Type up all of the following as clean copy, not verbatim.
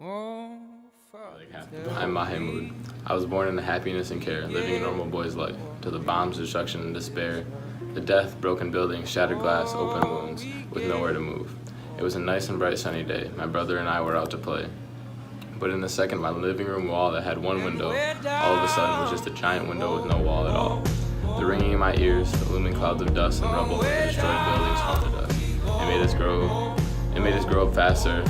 I'm Mahmoud. I was born into happiness and care, living a normal boy's life, to the bombs, destruction, and despair, the death, broken buildings, shattered glass, open wounds, with nowhere to move. It was a nice and bright sunny day. My brother and I were out to play. But in a second, my living room wall that had one window, all of a sudden was just a giant window with no wall at all. The ringing in my ears, the looming clouds of dust and rubble from the destroyed buildings haunted us. It made us grow up faster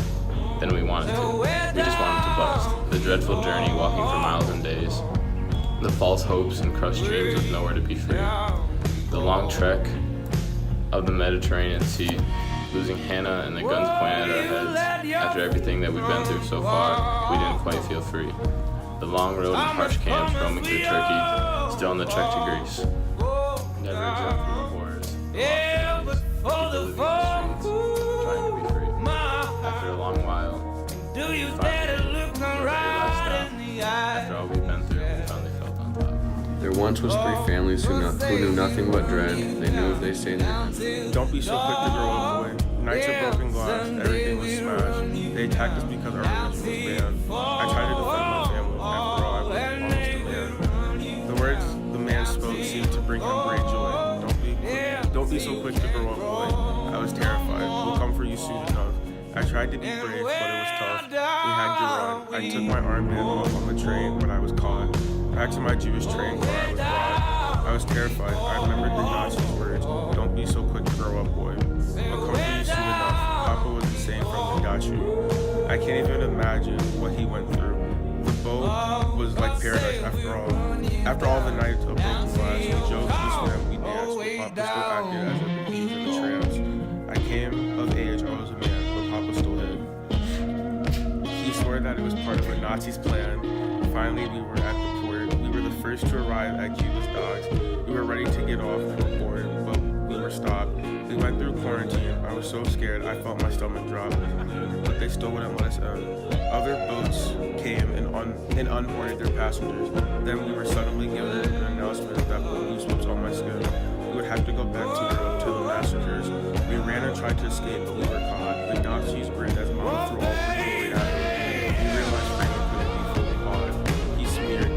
than we wanted to. We just wanted to bust. The dreadful journey, walking for miles and days. The false hopes and crushed dreams with nowhere to be free. The long trek of the Mediterranean Sea, losing Hannah and the guns pointed at our heads. After everything that we've been through so far, we didn't quite feel free. The long road and harsh camps, roaming through Turkey, still on the trek to Greece. Never exempt from the horrors, the lost families, people living in the streets, trying to be free. After a long while, finally, after all we've been through, we finally felt on top. There once was 3 families who knew nothing but dread. They knew if they stayed in their country. Don't be so quick to grow up, boy. Nights of broken glass, everything was smashed. They attacked us because our religion was banned. I tried to defend my family. After all, I was almost a man. The words the man spoke seemed to bring him great joy. Don't be so quick to grow up, boy. I was terrified. We'll come for you soon enough. I tried to be brave, but it was tough. We had to run. I took my armband off on the train when I was caught. Back to my Jewish train car I was brought. I was terrified. I remembered the Nazis' words. Don't be so quick to grow up, boy. I'll come for you soon enough. Papa was insane from the got you. I can't even imagine what he went through. The boat was like paradise after all. After all the nights of broken glass, we joked, we swam, we danced, but Papa still acted as if he was in a trance. I came of age, I was a man, but Papa still hid. He swore that it was part of a Nazi's plan. Finally, we were at the port. We were the first to arrive at Cuba's docks. We were ready to get off and board, but we were stopped. We went through quarantine. I was so scared, I felt my stomach drop. But they still wouldn't let us in. Other boats came and unboarded their passengers. Then we were suddenly given an announcement that blue was on my skin. We would have to go back to Europe to the massacres. We ran and tried to escape, but we were caught. The Nazis grinned as Mom threw all three away at him. We realized freedom couldn't be fully bought. He sneered.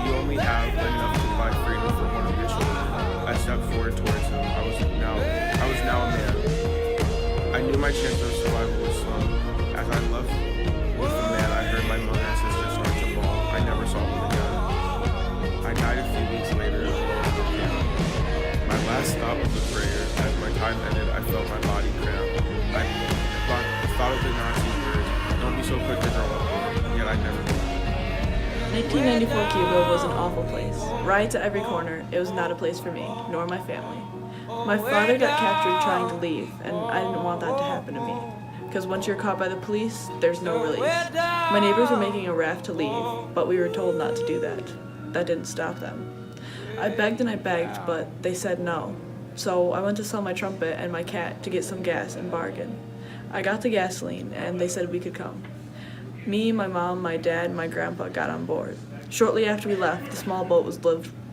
You only have enough to buy freedom for one of your children. I stepped forward towards him. I was now a man. I knew my chance of survival was slim. As I left with the man, I heard my mother and sister start to bawl. I never saw them again. I died a few weeks later. My last stop was a prayer. As my time ended, I felt my body cramp. I thought of the Nazi words, don't be so quick to grow up, yet I never did. 1994 Cuba was an awful place. Riots at every corner. It was not a place for me, nor my family. My father got captured trying to leave, and I didn't want that to happen to me. Because once you're caught by the police, there's no release. My neighbors were making a raft to leave, but we were told not to do that. That didn't stop them. I begged and I begged, but they said no. So I went to sell my trumpet and my cat to get some gas and bargain. I got the gasoline, and they said we could come. Me, my mom, my dad, and my grandpa got on board. Shortly after we left, the small boat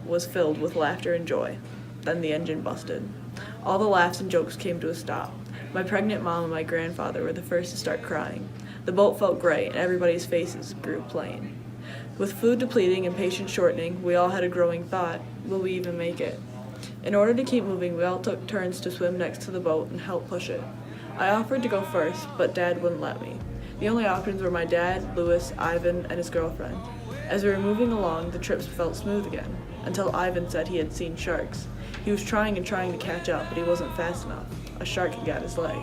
was filled with laughter and joy. Then the engine busted. All the laughs and jokes came to a stop. My pregnant mom and my grandfather were the first to start crying. The boat felt great, and everybody's faces grew plain. With food depleting and patience shortening, we all had a growing thought, will we even make it? In order to keep moving, we all took turns to swim next to the boat and help push it. I offered to go first, but Dad wouldn't let me. The only options were my dad, Louis, Ivan, and his girlfriend. As we were moving along, the trips felt smooth again, until Ivan said he had seen sharks. He was trying to catch up, but he wasn't fast enough. A shark had got his leg.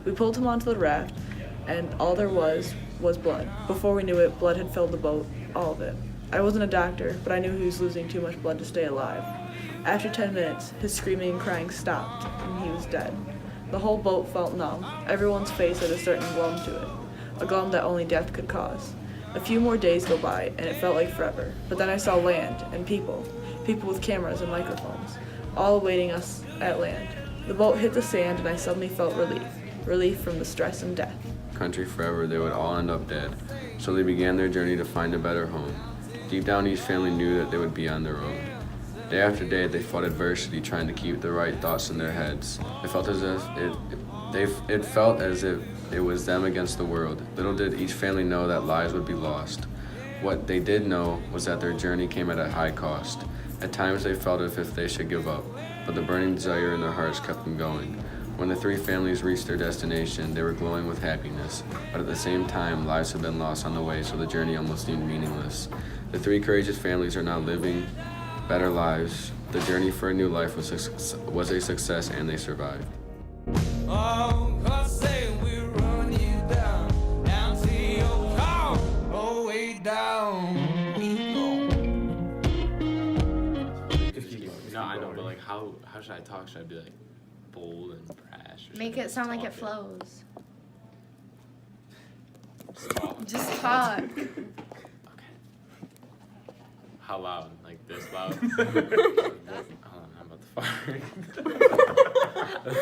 We pulled him onto the raft, and all there was blood. Before we knew it, blood had filled the boat, all of it. I wasn't a doctor, but I knew he was losing too much blood to stay alive. After 10 minutes, his screaming and crying stopped, and he was dead. The whole boat felt numb. Everyone's face had a certain glum to it, a glum that only death could cause. A few more days go by, and it felt like forever. But then I saw land and people with cameras and microphones, all awaiting us at land. The boat hit the sand, and I suddenly felt relief from the stress and death. Country forever, they would all end up dead. So they began their journey to find a better home. Deep down, each family knew that they would be on their own. Day after day, they fought adversity, trying to keep the right thoughts in their heads. It felt as if It was them against the world. Little did each family know that lives would be lost. What they did know was that their journey came at a high cost. At times they felt as if they should give up, but the burning desire in their hearts kept them going. When the three families reached their destination, they were glowing with happiness, but at the same time, lives had been lost on the way, so the journey almost seemed meaningless. The three courageous families are now living better lives. The journey for a new life was a success, and they survived. Oh, 'cause say we run you down to your car, oh, way down. No, I know, but like, how should I talk? Should I be like bold and brash? Or should Make I it just sound like talk it flows. Just talk. Just talk. Okay. How loud? Like this loud? Hold on, I'm about to fart.